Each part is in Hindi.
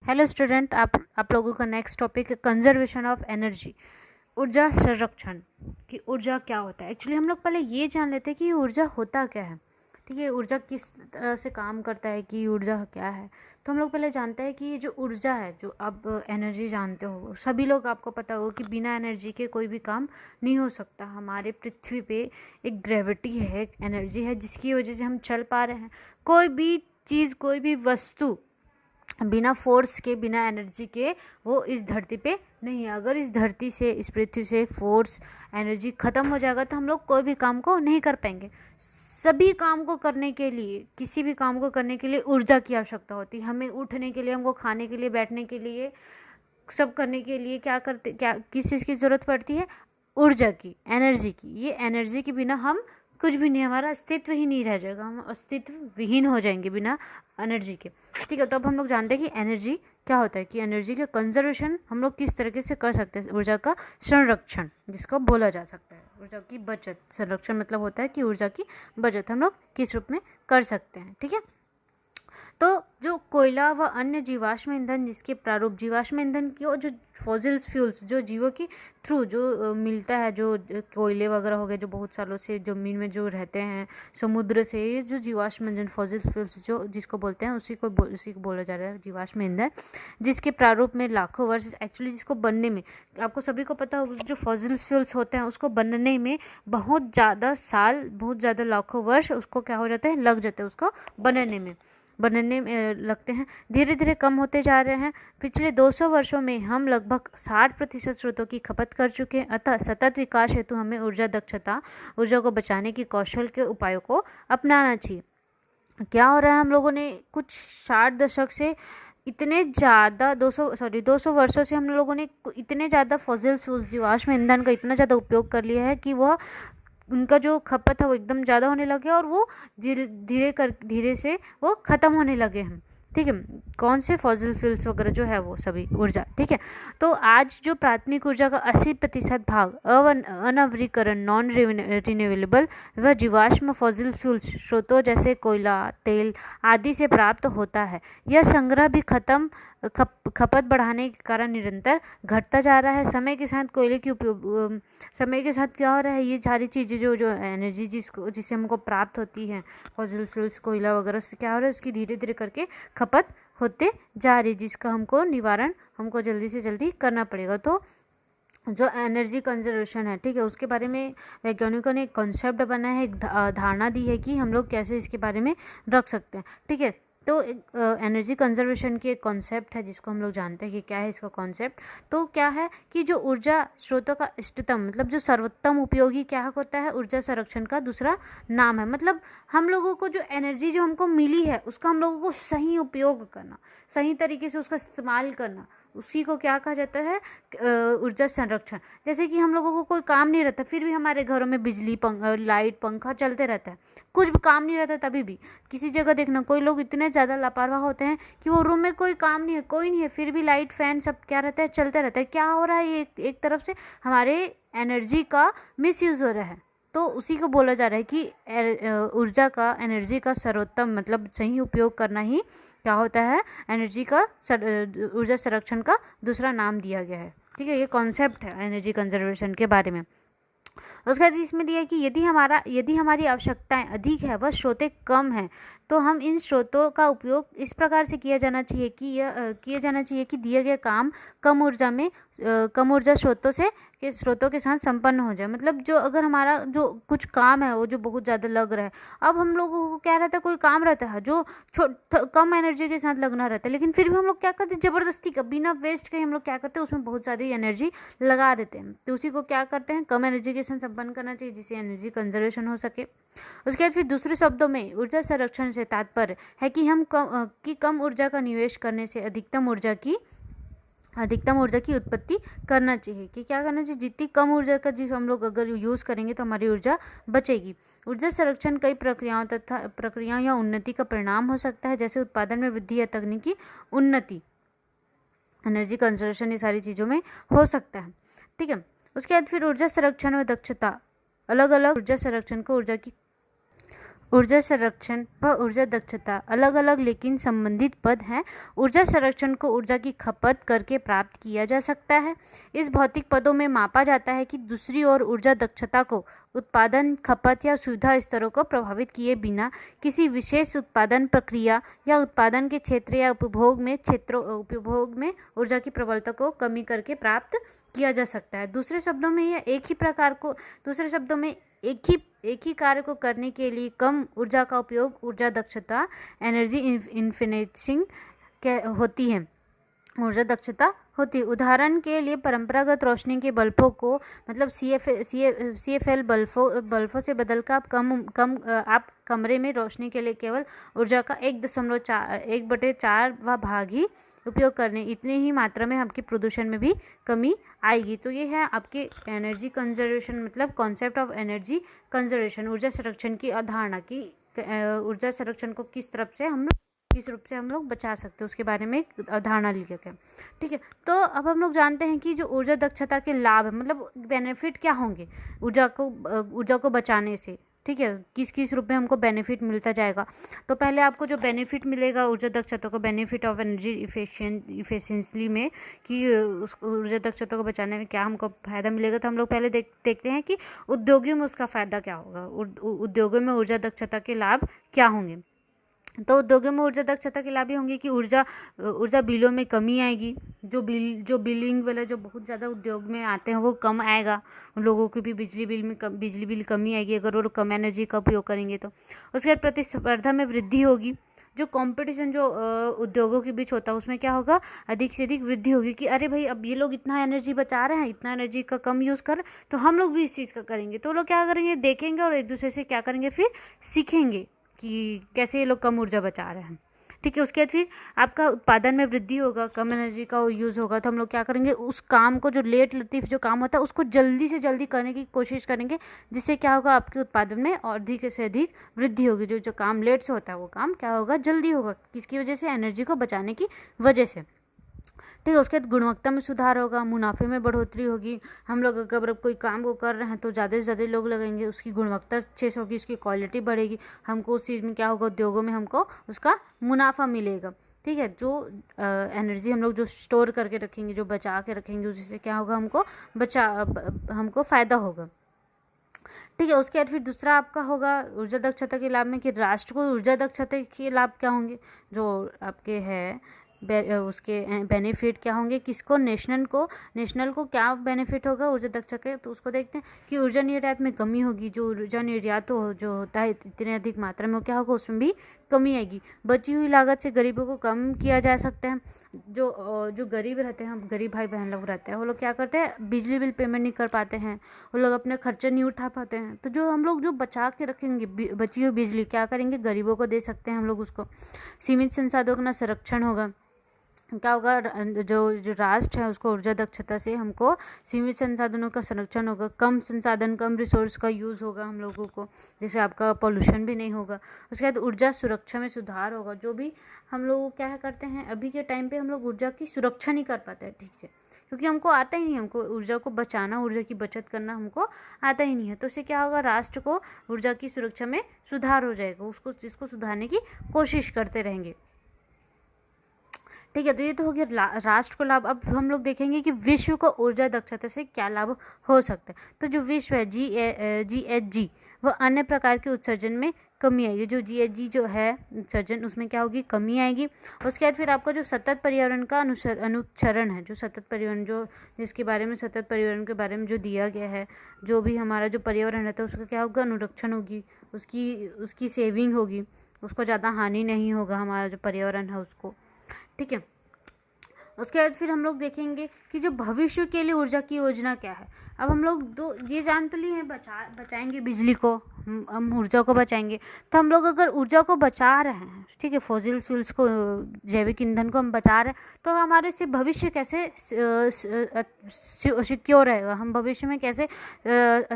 हेलो स्टूडेंट, आप लोगों का नेक्स्ट टॉपिक है कंजर्वेशन ऑफ एनर्जी, ऊर्जा संरक्षण। कि ऊर्जा क्या होता है। एक्चुअली हम लोग पहले ये जान लेते हैं कि ऊर्जा होता क्या है। ठीक है, ऊर्जा किस तरह से काम करता है, कि ऊर्जा क्या है। तो हम लोग पहले जानते हैं कि ये जो ऊर्जा है, जो आप एनर्जी जानते हो, सभी लोग आपको पता होगा कि बिना एनर्जी के कोई भी काम नहीं हो सकता। हमारे पृथ्वी पे एक ग्रेविटी है, एक एनर्जी है, जिसकी वजह से हम चल पा रहे हैं। कोई भी चीज़, कोई भी वस्तु बिना फोर्स के, बिना एनर्जी के वो इस धरती पे नहीं है। अगर इस धरती से, इस पृथ्वी से फोर्स, एनर्जी ख़त्म हो जाएगा तो हम लोग कोई भी काम को नहीं कर पाएंगे। सभी काम को करने के लिए, किसी भी काम को करने के लिए ऊर्जा की आवश्यकता होती है। हमें उठने के लिए, हमको खाने के लिए, बैठने के लिए, सब करने के लिए क्या किस चीज़ की ज़रूरत पड़ती है? ऊर्जा की, एनर्जी की। ये एनर्जी के बिना हम कुछ भी नहीं, हमारा अस्तित्व ही नहीं रह जाएगा, हम अस्तित्व विहीन हो जाएंगे बिना एनर्जी के। ठीक है, तो अब हम लोग जानते हैं कि एनर्जी क्या होता है, कि एनर्जी का कंजर्वेशन हम लोग किस तरीके से कर सकते हैं। ऊर्जा का संरक्षण जिसको बोला जा सकता है, ऊर्जा की बचत। संरक्षण मतलब होता है कि ऊर्जा की बचत हम लोग किस रूप में कर सकते हैं। ठीक है, तो जो कोयला व अन्य जीवाश्म ईंधन, जिसके प्रारूप जीवाश्म ईंधन की, और जो फॉसिल्स फ्यूल्स, जो जीवों की थ्रू जो मिलता है, जो कोयले वगैरह हो गए, जो बहुत सालों से ज़मीन में जो रहते हैं, समुद्र से, ये जो जीवाश्म ईंधन, फॉसिल्स फ्यूल्स जो जिसको बोलते हैं, उसी को बोला जा रहा है जीवाश्म ईंधन, जिसके प्रारूप में लाखों वर्ष, एक्चुअली जिसको बनने में, आपको सभी को पता होगा, जो फॉसिल्स फ्यूल्स होते हैं उसको बनने में बहुत ज़्यादा साल, बहुत ज़्यादा लाखों वर्ष उसको क्या हो जाता है, लग जाते हैं, उसको बनने में लगते हैं। धीरे धीरे कम होते जा रहे हैं। पिछले 200 वर्षों में हम लगभग 60% स्रोतों की खपत कर चुके हैं। अतः सतत विकास हेतु हमें ऊर्जा दक्षता, ऊर्जा को बचाने की कौशल के उपायों को अपनाना चाहिए। क्या हो रहा है, हम लोगों ने कुछ 60 दशक से इतने ज़्यादा 200 वर्षों से हम लोगों ने इतने ज़्यादा फॉसिल फ्यूल्स, जीवाश्म ईंधन का इतना ज़्यादा उपयोग कर लिया है कि वह, उनका जो खपत है वो एकदम ज़्यादा होने लगे, और वो धीरे से वो ख़त्म होने लगे हैं। ठीक है, कौन से फॉसिल फ्यूल्स वगैरह जो है वो सभी ऊर्जा। ठीक है, तो आज जो प्राथमिक ऊर्जा का 80% भाग अनवरीकरण, नॉन रिन्यूएबल व जीवाश्म फॉसिल फ्यूल्स स्रोतों जैसे कोयला, तेल आदि से प्राप्त होता है। यह संग्रह भी खपत बढ़ाने के कारण निरंतर घटता जा रहा है। समय के साथ कोयले की उपयोग, समय के साथ क्या हो रहा है, ये सारी चीज़ें जो एनर्जी जिससे हमको प्राप्त होती है, फॉसिल फ्यूल्स, कोयला वगैरह से क्या हो रहा है, उसकी धीरे धीरे करके खपत होते जा रही है, जिसका हमको निवारण हमको जल्दी से जल्दी करना पड़ेगा। तो जो एनर्जी कंजर्वेशन है, ठीक है, उसके बारे में वैज्ञानिकों ने एक कॉन्सेप्ट बनाया है, एक धारणा दी है कि हम लोग कैसे इसके बारे में रख सकते हैं। ठीक है, तो एनर्जी कंजर्वेशन की एक कॉन्सेप्ट है, जिसको हम लोग जानते हैं कि क्या है इसका कॉन्सेप्ट। तो क्या है कि जो ऊर्जा स्रोतों का इष्टतम, मतलब जो सर्वोत्तम उपयोगी क्या होता है, ऊर्जा संरक्षण का दूसरा नाम है। मतलब हम लोगों को जो एनर्जी जो हमको मिली है, उसका हम लोगों को सही उपयोग करना, सही तरीके से उसका इस्तेमाल करना, उसी को क्या कहा जाता है, ऊर्जा संरक्षण। जैसे कि हम लोगों को कोई काम नहीं रहता, फिर भी हमारे घरों में बिजली, लाइट, पंखा चलते रहता है, कुछ भी काम नहीं रहता तभी भी। किसी जगह देखना, कोई लोग इतने ज़्यादा लापरवाह होते हैं कि वो रूम में कोई काम नहीं है, कोई नहीं है, फिर भी लाइट, फैन सब क्या रहता है, चलते रहता है। क्या हो रहा है, ये एक तरफ से हमारे एनर्जी का मिसयूज़ हो रहा है। तो उसी को बोला जा रहा है कि ऊर्जा का, एनर्जी का सर्वोत्तम मतलब सही उपयोग करना ही क्या होता है, एनर्जी का, ऊर्जा संरक्षण का दूसरा नाम दिया गया है। ठीक है, ये कॉन्सेप्ट है एनर्जी कंजर्वेशन के बारे में। उसके बाद इसमें दिया है कि यदि हमारी आवश्यकताएं अधिक है व स्रोतें कम हैं, तो हम इन स्रोतों का उपयोग इस प्रकार से किया जाना चाहिए कि दिए गए काम कम ऊर्जा स्रोतों के साथ संपन्न हो जाए। मतलब जो, अगर हमारा जो कुछ काम है वो जो बहुत ज़्यादा लग रहा है, अब हम लोगों को क्या रहता है, कोई काम रहता है जो कम एनर्जी के साथ लगना रहता है, लेकिन फिर भी हम लोग क्या करते हैं, ज़बरदस्ती का, बिना वेस्ट के हम लोग क्या करते हैं, उसमें बहुत सारी एनर्जी लगा देते हैं। तो उसी को क्या करते हैं, कम एनर्जी के साथ संपन्न करना चाहिए, जिससे एनर्जी कंजर्वेशन हो सके। उसके बाद फिर दूसरे शब्दों में ऊर्जा संरक्षण से तात्पर्य है कि कम ऊर्जा का निवेश करने से अधिकतम ऊर्जा की उत्पत्ति करना चाहिए। कि क्या करना चाहिए, जितनी कम ऊर्जा का जिस हम लोग अगर यूज़ करेंगे तो हमारी ऊर्जा बचेगी। ऊर्जा संरक्षण कई प्रक्रियाओं या उन्नति का परिणाम हो सकता है, जैसे उत्पादन में वृद्धि या तकनीकी उन्नति। एनर्जी कंजर्वेशन ये सारी चीज़ों में हो सकता है। ठीक है, उसके बाद फिर ऊर्जा संरक्षण व दक्षता, अलग अलग ऊर्जा संरक्षण को ऊर्जा संरक्षण व ऊर्जा दक्षता अलग अलग लेकिन संबंधित पद हैं। ऊर्जा संरक्षण को ऊर्जा की खपत करके प्राप्त किया जा सकता है। इस भौतिक पदों में मापा जाता है कि दूसरी ओर ऊर्जा दक्षता को उत्पादन, खपत या सुविधा स्तरों को प्रभावित किए बिना किसी विशेष उत्पादन प्रक्रिया या उत्पादन के क्षेत्र या उपभोग में ऊर्जा की प्रबलता को कमी करके प्राप्त किया जा सकता है। दूसरे शब्दों में एक ही कार्य को करने के लिए कम ऊर्जा का उपयोग ऊर्जा दक्षता एनर्जी इन्फिनिशिंग होती है। ऊर्जा दक्षता होती है। उदाहरण के लिए परंपरागत रोशनी के बल्बों को मतलब CFL बल्बों से बदलकर आप कमरे में रोशनी के लिए केवल ऊर्जा का 1/4 भाग ही उपयोग करने, इतनी ही मात्रा में आपके प्रदूषण में भी कमी आएगी। तो ये है आपके एनर्जी कंजर्वेशन, मतलब कॉन्सेप्ट ऑफ एनर्जी कंजर्वेशन, ऊर्जा संरक्षण की अवधारणा की ऊर्जा संरक्षण को किस रूप से हम लोग बचा सकते हैं उसके बारे में एक अवधारणा लिखा गया। ठीक है, तो अब हम लोग जानते हैं कि जो ऊर्जा दक्षता के लाभ है, मतलब बेनिफिट क्या होंगे ऊर्जा को बचाने से। ठीक है, किस किस रूप में हमको बेनिफिट मिलता जाएगा। तो पहले आपको जो बेनिफिट मिलेगा ऊर्जा दक्षता को, बेनिफिट ऑफ एनर्जी इफिशिएंसी में, कि उस ऊर्जा दक्षता को बचाने में क्या हमको फ़ायदा मिलेगा। तो हम लोग पहले देखते हैं कि उद्योगों में उसका फ़ायदा क्या होगा, उद्योगों में ऊर्जा दक्षता के लाभ क्या होंगे। तो उद्योगों में ऊर्जा दक्षता के लाभ ये होंगे कि ऊर्जा बिलों में कमी आएगी। जो बिलिंग वाला जो बहुत ज़्यादा उद्योग में आते हैं वो कम आएगा। उन लोगों की भी बिजली बिल कमी आएगी अगर वो कम एनर्जी का उपयोग करेंगे। तो उसके बाद प्रतिस्पर्धा में वृद्धि होगी। जो कंपटीशन जो उद्योगों के बीच होता है उसमें क्या होगा, अधिक से अधिक वृद्धि होगी कि अरे भाई अब ये लोग इतना एनर्जी बचा रहे हैं, इतना एनर्जी का कम यूज़ कर, तो हम लोग भी इस चीज़ का करेंगे। तो लोग क्या करेंगे, देखेंगे और एक दूसरे से क्या करेंगे, फिर सीखेंगे कि कैसे ये लोग कम ऊर्जा बचा रहे हैं। ठीक है, उसके बाद फिर आपका उत्पादन में वृद्धि होगा, कम एनर्जी का यूज़ होगा। तो हम लोग क्या करेंगे, उस काम को जो लेट लतीफ़ जो काम होता है उसको जल्दी से जल्दी करने की कोशिश करेंगे, जिससे क्या होगा, आपके उत्पादन में और अधिक से अधिक वृद्धि होगी। जो काम लेट से होता है वो काम क्या होगा, जल्दी होगा। किसकी वजह से, एनर्जी को बचाने की वजह से। ठीक है, उसके बाद गुणवत्ता में सुधार होगा, मुनाफे में बढ़ोतरी होगी। हम लोग अगर कोई काम को कर रहे हैं तो ज़्यादा से ज़्यादा लोग लगेंगे, उसकी गुणवत्ता अच्छे से होगी, उसकी क्वालिटी बढ़ेगी। हमको उस चीज़ में क्या होगा, उद्योगों में हमको उसका मुनाफा मिलेगा। ठीक है, जो एनर्जी हम लोग जो स्टोर करके रखेंगे, जो बचा के रखेंगे, उससे क्या होगा, हमको फ़ायदा होगा। ठीक है, उसके बाद फिर दूसरा आपका होगा ऊर्जा दक्षता के लाभ में कि राष्ट्र को ऊर्जा दक्षता के लाभ क्या होंगे, जो आपके है उसके बेनिफिट क्या होंगे, किसको, नेशनल को क्या बेनिफिट होगा ऊर्जा दक्षता के। तो उसको देखते हैं कि ऊर्जा निर्यात में कमी होगी। जो ऊर्जा निर्यात जो होता है इतने अधिक मात्रा में, वो क्या होगा, उसमें भी कमी आएगी। बची हुई लागत से गरीबों को कम किया जा सकता है। जो गरीब रहते हैं, हम गरीब भाई बहन लोग रहते हैं, वो लोग क्या करते हैं, बिजली बिल पेमेंट नहीं कर पाते हैं, वो लोग अपने खर्चे नहीं उठा पाते हैं। तो जो हम लोग जो बचा के रखेंगे बची हुई बिजली, क्या करेंगे, गरीबों को दे सकते हैं हम लोग उसको। सीमित संसाधनों का संरक्षण होगा। क्या होगा, जो राष्ट्र है उसको ऊर्जा दक्षता से हमको सीमित संसाधनों का संरक्षण होगा, कम संसाधन कम रिसोर्स का यूज़ होगा हम लोगों को, जैसे आपका पॉल्यूशन भी नहीं होगा। उसके बाद ऊर्जा सुरक्षा में सुधार होगा। जो भी हम लोग क्या करते हैं, अभी के टाइम पे हम लोग ऊर्जा की सुरक्षा नहीं कर पाते हैं ठीक से, क्योंकि हमको आता ही नहीं, हमको ऊर्जा को बचाना, ऊर्जा की बचत करना हमको आता ही नहीं है। तो उससे क्या होगा, राष्ट्र को ऊर्जा की सुरक्षा में सुधार हो जाएगा, जिसको सुधारने की कोशिश करते रहेंगे। ठीक है, तो ये तो हो गया राष्ट्र को लाभ। अब हम लोग देखेंगे कि विश्व को ऊर्जा दक्षता से क्या लाभ हो सकता है। तो जो विश्व है GHG, वह अन्य प्रकार के उत्सर्जन में कमी आएगी। जो GHG जो है उत्सर्जन, उसमें क्या होगी, कमी आएगी। उसके बाद फिर आपका जो सतत पर्यावरण का अनुसरण है, जो सतत पर्यावरण जिसके बारे में सतत पर्यावरण के बारे में जो दिया गया है, जो भी हमारा जो पर्यावरण रहता है उसका क्या होगा, अनुरक्षण होगी, उसकी सेविंग होगी, उसको ज़्यादा हानि नहीं होगा हमारा जो पर्यावरण है उसको। ठीक है, उसके बाद फिर हम लोग देखेंगे कि जो भविष्य के लिए ऊर्जा की योजना क्या है। अब हम लोग ये जान तो लिए हैं, बचाएंगे बिजली को, हम ऊर्जा को बचाएंगे। तो हम लोग अगर ऊर्जा को बचा रहे हैं, ठीक है, फॉसिल फ्यूल्स को, जैविक ईंधन को हम बचा रहे हैं, तो हमारे से भविष्य कैसे सिक्योर रहेगा, हम भविष्य में कैसे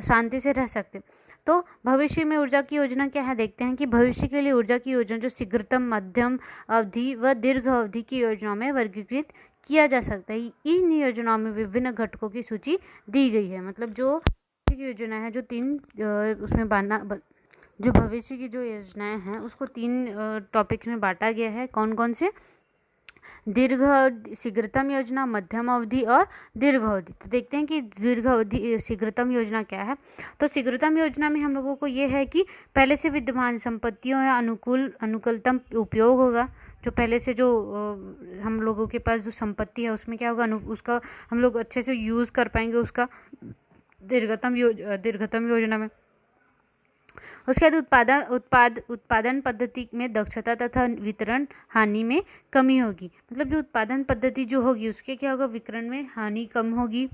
शांति से रह सकते। तो भविष्य में ऊर्जा की योजना क्या है, देखते हैं कि भविष्य के लिए ऊर्जा की योजना जो शीघ्रतम, मध्यम अवधि व दीर्घ अवधि की योजनाओं में वर्गीकृत किया जा सकता है। इन योजनाओं में विभिन्न घटकों की सूची दी गई है। मतलब जो योजना है, जो 3 उसमें जो भविष्य की जो योजनाएं हैं उसको 3 टॉपिक में बांटा गया है। कौन कौन से? दीर्घ शीघ्रतम योजना, मध्यम अवधि और दीर्घ अवधि। तो देखते हैं कि दीर्घ अवधि शीघ्रतम योजना क्या है। तो शीघ्रतम योजना में हम लोगों को ये है कि पहले से विद्यमान संपत्तियों या अनुकूलतम उपयोग होगा। जो पहले से जो हम लोगों के पास जो संपत्ति है उसमें क्या होगा, उसका हम लोग अच्छे से यूज़ कर पाएंगे उसका दीर्घतम योजना में। उसके बाद उत्पादन पद्धति में दक्षता तथा वितरण हानि में कमी होगी। मतलब जो उत्पादन पद्धति जो होगी उसके क्या होगा, वितरण में हानि कम होगी।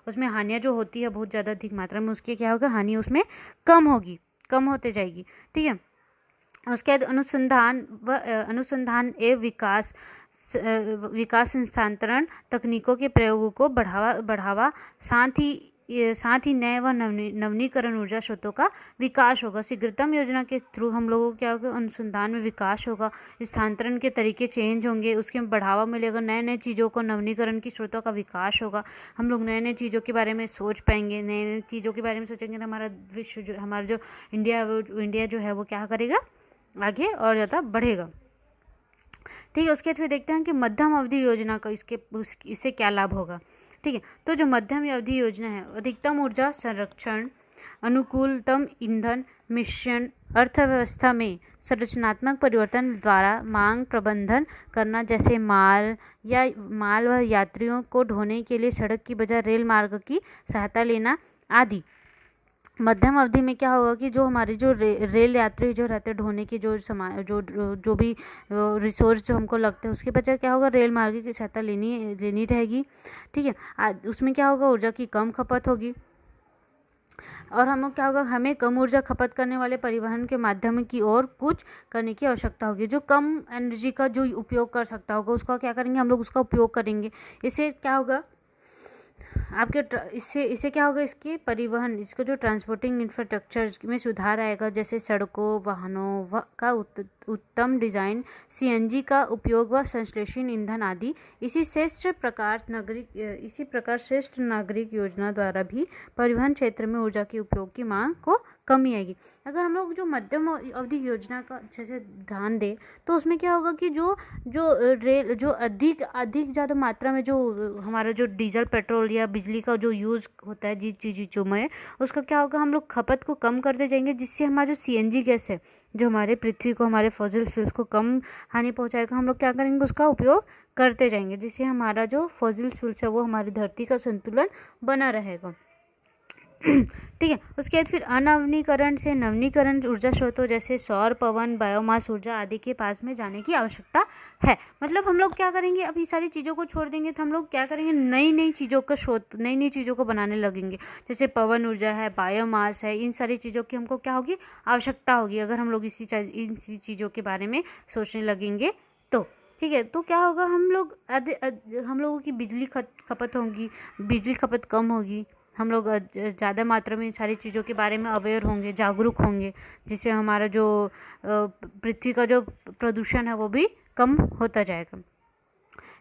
उसमें हानियाँ जो होती है बहुत ज़्यादा अधिक मात्रा में, उसके क्या होगा, हानि उसमें कम होगी, कम होते जाएगी। ठीक है। उसके बाद अनुसंधान एवं विकास संस्थानांतरण तकनीकों के प्रयोगों को बढ़ावा साथ ही नए व नवीनीकरण ऊर्जा स्रोतों का विकास होगा। शीघ्रतम योजना के थ्रू हम लोगों को क्या होगा, अनुसंधान में विकास होगा, स्थानांतरण के तरीके चेंज होंगे, उसके में बढ़ावा मिलेगा, नए नए चीज़ों को, नवीनीकरण की स्रोतों का विकास होगा। हम लोग नए नए चीज़ों के बारे में सोच पाएंगे, नए नए चीज़ों के बारे में सोचेंगे तो हमारा विश्व जो हमारा जो इंडिया जो है वो क्या करेगा, आगे और ज़्यादा बढ़ेगा। ठीक है। उसके बाद फिर देखते हैं कि मध्यम अवधि योजना का इससे क्या लाभ होगा। ठीक है। तो जो मध्यम अवधि योजना है, अधिकतम ऊर्जा संरक्षण, अनुकूलतम ईंधन मिश्रण, अर्थव्यवस्था में संरचनात्मक परिवर्तन द्वारा मांग प्रबंधन करना, जैसे माल व यात्रियों को ढोने के लिए सड़क की बजाय रेल मार्ग की सहायता लेना आदि। मध्यम अवधि में क्या होगा कि जो हमारे जो रेल यात्री जो रहते हैं, ढोने की जो भी रिसोर्स जो हमको लगते हैं उसके बजाय क्या होगा, रेल मार्ग की सहायता लेनी रहेगी। ठीक है। उसमें क्या होगा, ऊर्जा की कम खपत होगी और हम क्या होगा, हमें कम ऊर्जा खपत करने वाले परिवहन के माध्यम की ओर कुछ करने की आवश्यकता होगी। जो कम एनर्जी का जो उपयोग कर सकता होगा उसका क्या करेंगे, हम लोग उसका उपयोग करेंगे। इससे क्या होगा, इससे क्या होगा, इसके परिवहन, इसका जो ट्रांसपोर्टिंग इंफ्रास्ट्रक्चर में सुधार आएगा, जैसे सड़कों, वाहनों का उत्तम डिजाइन, सीएनजी का उपयोग व संश्लेषित ईंधन आदि। इसी प्रकार श्रेष्ठ नागरिक योजना द्वारा भी परिवहन क्षेत्र में ऊर्जा के उपयोग की मांग को कमी आएगी। अगर हम लोग जो मध्यम अवधि योजना का अच्छे से ध्यान दें तो उसमें क्या होगा कि जो अधिक ज़्यादा मात्रा में जो हमारा जो डीजल, पेट्रोल या बिजली का जो यूज़ होता है जिस चीज़ों में, उसका क्या होगा, हम लोग खपत को कम करते जाएंगे, जिससे हमारा जो सीएनजी गैस है जो हमारे पृथ्वी को, हमारे फॉसिल फ्यूल्स को कम हानि पहुंचाएगा, हम लोग क्या करेंगे, उसका उपयोग करते जाएंगे, जिससे हमारा जो फॉसिल फ्यूल्स है वो हमारी धरती का संतुलन बना रहेगा। ठीक है। उसके बाद फिर अनवनीकरण से नवीनीकरण ऊर्जा स्रोतों जैसे सौर, पवन, बायोमास ऊर्जा आदि के पास में जाने की आवश्यकता है। मतलब हम लोग क्या करेंगे, अब ये सारी चीज़ों को छोड़ देंगे तो हम लोग क्या करेंगे, नई नई चीज़ों का स्रोत, नई नई चीज़ों को बनाने लगेंगे। जैसे पवन ऊर्जा है, बायोमास है, इन सारी चीज़ों की हमको क्या होगी, आवश्यकता होगी। अगर हम लोग इन चीज़ों के बारे में सोचने लगेंगे तो ठीक है। तो क्या होगा, हम लोगों की बिजली खपत होगी, बिजली खपत कम होगी, हम लोग ज़्यादा मात्रा में सारी चीज़ों के बारे में अवेयर होंगे, जागरूक होंगे, जिससे हमारा जो पृथ्वी का जो प्रदूषण है वो भी कम होता जाएगा।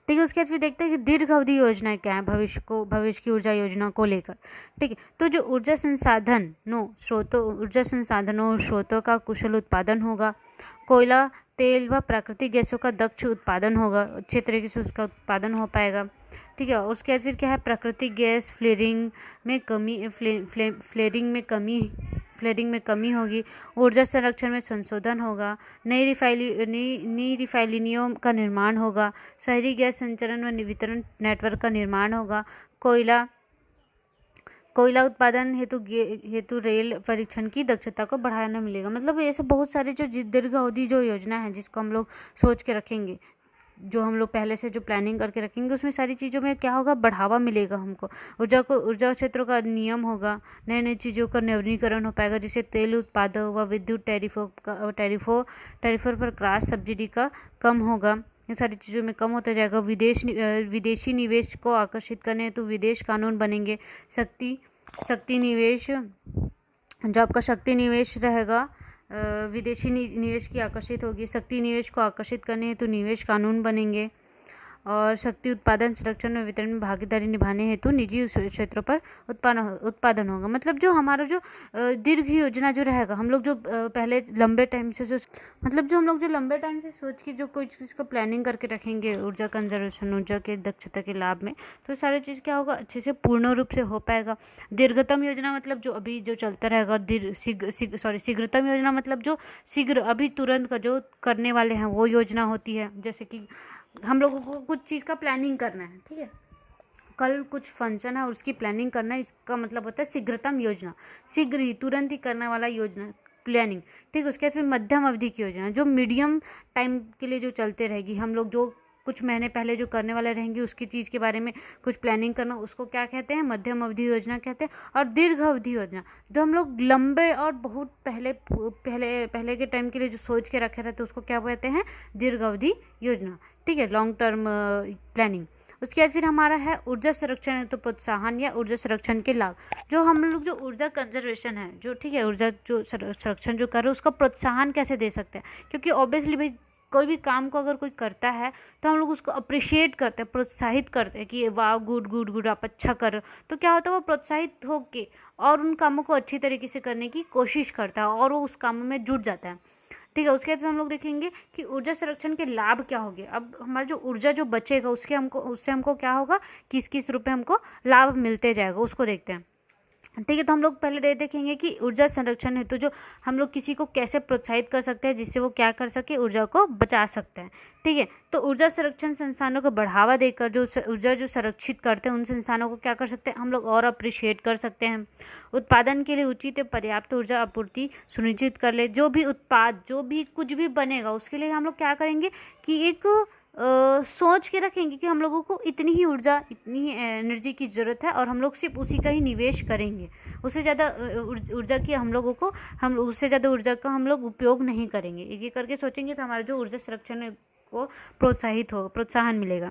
ठीक है। उसके बाद फिर देखते हैं कि दीर्घ अवधि योजनाएं क्या है भविष्य की ऊर्जा योजना को लेकर। ठीक है। तो जो ऊर्जा संसाधनों स्रोतों का कुशल उत्पादन होगा, कोयला, तेल व प्राकृतिक गैसों का दक्ष उत्पादन होगा, अच्छे तरीके से उसका उत्पादन हो पाएगा। ठीक है। उसके बाद फिर क्या है, प्राकृतिक गैस फ्लेरिंग में कमी होगी, ऊर्जा संरक्षण में संशोधन होगा, नई रिफाइनरियों का निर्माण होगा, शहरी गैस संचरण व वितरण नेटवर्क का निर्माण होगा, कोयला उत्पादन हेतु रेल परीक्षण की दक्षता को बढ़ाना मिलेगा। मतलब ऐसे बहुत सारे जो दीर्घ अवधि जो योजना है जिसको हम लोग सोच के रखेंगे, जो हम लोग पहले से जो प्लानिंग करके रखेंगे, उसमें सारी चीज़ों में क्या होगा, बढ़ावा मिलेगा हमको। ऊर्जा क्षेत्रों का नियम होगा, नए नए चीज़ों का नवीनीकरण हो पाएगा, जैसे तेल उत्पादों व विद्युत टैरिफों पर क्रॉस सब्सिडी का कम होगा। ये सारी चीज़ों में कम होता जाएगा। विदेशी निवेश को आकर्षित करने हेतु विदेश कानून बनेंगे। शक्ति निवेश, जो आपका शक्ति निवेश रहेगा, विदेशी निवेश की आकर्षित होगी। शक्ति निवेश को आकर्षित करने हेतु निवेश कानून बनेंगे। और शक्ति उत्पादन, संरक्षण और वितरण में भागीदारी निभाने हेतु निजी क्षेत्रों पर उत्पादन होगा। मतलब जो हमारा जो दीर्घ योजना जो रहेगा, हम लोग जो पहले लंबे टाइम से लंबे टाइम से सोच के जो कोई चीज़ को प्लानिंग करके रखेंगे ऊर्जा कंजर्वेशन, ऊर्जा के दक्षता के लाभ में, तो सारी चीज़ क्या होगा, अच्छे से पूर्ण रूप से हो पाएगा। दीर्घतम योजना मतलब जो अभी जो चलता रहेगा, शीघ्रतम योजना मतलब जो शीघ्र अभी तुरंत का जो करने वाले हैं वो योजना होती है। जैसे कि हम लोगों को कुछ चीज़ का प्लानिंग करना है, ठीक है, कल कुछ फंक्शन है और उसकी प्लानिंग करना है, इसका मतलब होता है शीघ्रतम योजना, शीघ्र ही तुरंत ही करने वाला योजना प्लानिंग, ठीक है। उसके बाद फिर मध्यम अवधि की योजना, जो मीडियम टाइम के लिए जो चलते रहेगी, हम लोग जो कुछ महीने पहले जो करने वाले रहेंगे उसकी चीज़ के बारे में कुछ प्लानिंग करना, उसको क्या कहते हैं, मध्यम अवधि योजना कहते हैं। और दीर्घ अवधि योजना जो हम लोग लंबे और बहुत पहले के टाइम के लिए जो सोच के रखे रहते हैं उसको क्या कहते हैं, दीर्घ अवधि योजना, ठीक है, लॉन्ग टर्म प्लानिंग। उसके बाद फिर हमारा है ऊर्जा संरक्षण तो प्रोत्साहन या ऊर्जा संरक्षण के लाभ। जो हम लोग जो ऊर्जा कंजर्वेशन है, जो ठीक है, ऊर्जा जो संरक्षण जो कर रहे हैं उसका प्रोत्साहन कैसे दे सकते हैं, क्योंकि ऑब्वियसली भाई कोई भी काम को अगर कोई करता है तो हम लोग उसको अप्रिशिएट करते हैं, प्रोत्साहित करते हैं कि वाह गुड गुड गुड आप अच्छा कर रहे हो। तो क्या होता है, वो प्रोत्साहित होके और उन कामों को अच्छी तरीके से करने की कोशिश करता है और वो उस काम में जुट जाता है, ठीक है। उसके बाद हम लोग देखेंगे कि ऊर्जा संरक्षण के लाभ क्या होंगे। अब हमारा जो ऊर्जा जो बचेगा उससे हमको क्या होगा, किस किस रूप में हमको लाभ मिलते जाएगा, उसको देखते हैं, ठीक है। तो हम लोग पहले देखेंगे कि ऊर्जा संरक्षण है तो जो हम लोग किसी को कैसे प्रोत्साहित कर सकते हैं जिससे वो क्या कर सके, ऊर्जा को बचा सकते हैं, ठीक है। तो ऊर्जा संरक्षण संस्थानों को बढ़ावा देकर जो ऊर्जा जो संरक्षित करते हैं उन संस्थानों को क्या कर सकते हैं, हम लोग और अप्रिशिएट कर सकते हैं। उत्पादन के लिए उचित पर्याप्त ऊर्जा आपूर्ति सुनिश्चित कर ले। जो भी उत्पाद, जो भी कुछ भी बनेगा उसके लिए हम लोग क्या करेंगे कि एक सोच के रखेंगे कि हम लोगों को इतनी ही ऊर्जा, इतनी ही एनर्जी की ज़रूरत है और हम लोग सिर्फ उसी का ही निवेश करेंगे, उससे ज़्यादा ऊर्जा की हम उससे ज़्यादा ऊर्जा का हम लोग उपयोग नहीं करेंगे। ये करके सोचेंगे तो हमारा जो ऊर्जा संरक्षण को प्रोत्साहन मिलेगा,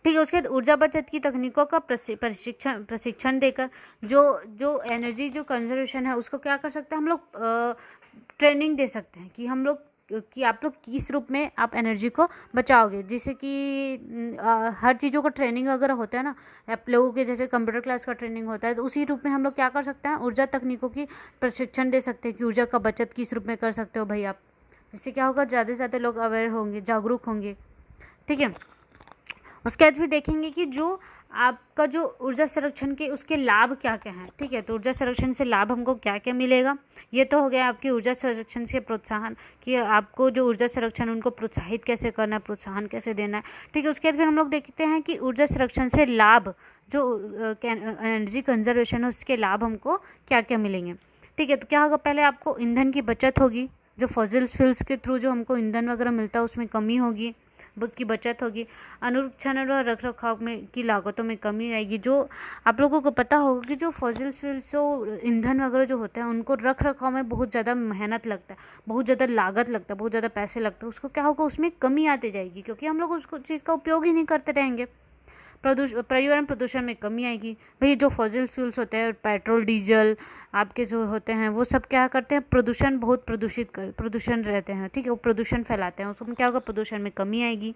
ठीक है। उसके बाद ऊर्जा बचत की तकनीकों का प्रशिक्षण देकर जो एनर्जी जो कंजर्वेशन है उसको क्या कर सकते हैं, हम लोग ट्रेनिंग दे सकते हैं कि आप लोग किस रूप में आप एनर्जी को बचाओगे। जैसे कि हर चीज़ों का ट्रेनिंग वगैरह होता है ना, आप लोगों के जैसे कंप्यूटर क्लास का ट्रेनिंग होता है, तो उसी रूप में हम लोग क्या कर सकते हैं, ऊर्जा तकनीकों की प्रशिक्षण दे सकते हैं कि ऊर्जा का बचत किस रूप में कर सकते हो भाई आप। इससे क्या होगा, ज़्यादा से ज़्यादा लोग अवेयर होंगे, जागरूक होंगे, ठीक है। उसके बाद फिर देखेंगे कि जो आपका जो ऊर्जा संरक्षण के उसके लाभ क्या क्या हैं, ठीक है। तो ऊर्जा संरक्षण से लाभ हमको क्या क्या मिलेगा, ये तो हो गया आपकी ऊर्जा संरक्षण से प्रोत्साहन, कि आपको जो ऊर्जा संरक्षण उनको प्रोत्साहित कैसे करना है, प्रोत्साहन कैसे देना है, ठीक है। उसके बाद फिर हम लोग देखते हैं कि ऊर्जा संरक्षण से लाभ, जो एनर्जी कंजर्वेशन है उसके लाभ हमको क्या क्या मिलेंगे, ठीक है। तो क्या होगा, पहले आपको ईंधन की बचत होगी, जो फॉसिल फ्यूल्स के थ्रू जो हमको ईंधन वगैरह मिलता है उसमें कमी होगी, उसकी बचत होगी। अनुरक्षण और रख रखाव में की लागतों में कमी आएगी। जो आप लोगों को पता होगा कि जो फॉसिल फ्यूल्स जो ईंधन वगैरह जो होते हैं उनको रख रखाव में बहुत ज़्यादा मेहनत लगता है, बहुत ज़्यादा लागत लगता है, बहुत ज़्यादा पैसे लगते हैं, उसको क्या होगा, उसमें कमी आती जाएगी क्योंकि हम लोग उसको चीज़ का उपयोग ही नहीं करते रहेंगे। पर्यावरण प्रदूषण में कमी आएगी। भाई जो फॉसिल फ्यूल्स होते हैं, पेट्रोल डीजल आपके जो होते हैं वो सब क्या करते हैं, प्रदूषण रहते हैं, ठीक है, वो प्रदूषण फैलाते हैं, उसमें क्या होगा, प्रदूषण में कमी आएगी।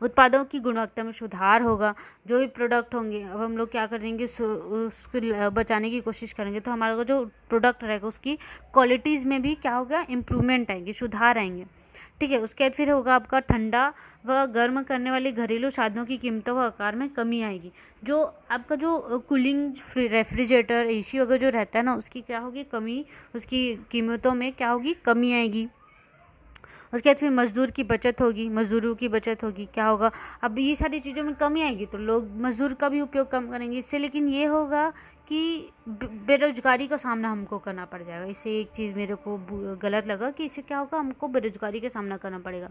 उत्पादों की गुणवत्ता में सुधार होगा। जो भी प्रोडक्ट होंगे, अब हम लोग क्या करेंगे, उसको बचाने की कोशिश करेंगे, तो हमारा जो प्रोडक्ट रहेगा उसकी क्वालिटीज़ में भी क्या होगा, इम्प्रूवमेंट आएंगे, सुधार आएंगे, ठीक है। उसके बाद फिर होगा आपका ठंडा व गर्म करने वाले घरेलू साधनों की कीमतों व आकार में कमी आएगी। जो आपका जो कूलिंग रेफ्रिजरेटर, एसी वगैरह जो रहता है ना, उसकी क्या होगी, कमी, उसकी कीमतों में क्या होगी, कमी आएगी। उसके बाद फिर मजदूरों की बचत होगी, क्या होगा, अब ये सारी चीज़ों में कमी आएगी तो लोग मजदूर का भी उपयोग कम करेंगे इससे, लेकिन ये होगा कि बेरोजगारी का सामना हमको करना पड़ जाएगा। इससे एक चीज़ मेरे को गलत लगा कि इससे क्या होगा, हमको बेरोजगारी का सामना करना पड़ेगा।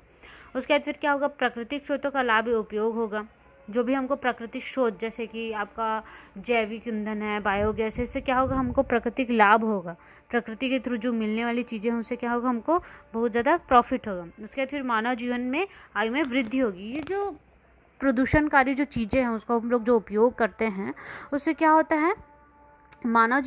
उसके बाद फिर क्या होगा, प्राकृतिक स्रोतों का लाभ उपयोग होगा। जो भी हमको प्राकृतिक स्रोत, जैसे कि आपका जैविक ईंधन है, बायोगैस है, इससे क्या होगा, हमको प्राकृतिक लाभ होगा। प्रकृति के थ्रू जो मिलने वाली चीज़ें हैं उससे क्या होगा, हमको बहुत ज़्यादा प्रॉफिट होगा। उसके बाद फिर मानव जीवन में आयु में वृद्धि होगी। ये जो प्रदूषणकारी जो चीज़ें हैं उसको हम लोग जो उपयोग करते हैं उससे क्या होता है, मानव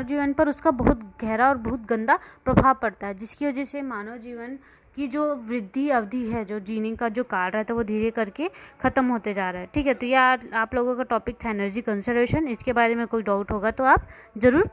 जीवन पर उसका बहुत गहरा और बहुत गंदा प्रभाव पड़ता है, जिसकी वजह से मानव जीवन कि जो वृद्धि अवधि है, जो जीने का जो काल रहता है वो धीरे करके ख़त्म होते जा रहा है। ठीक है, तो ये आप लोगों का टॉपिक था एनर्जी कंजर्वेशन। इसके बारे में कोई डाउट होगा तो आप ज़रूर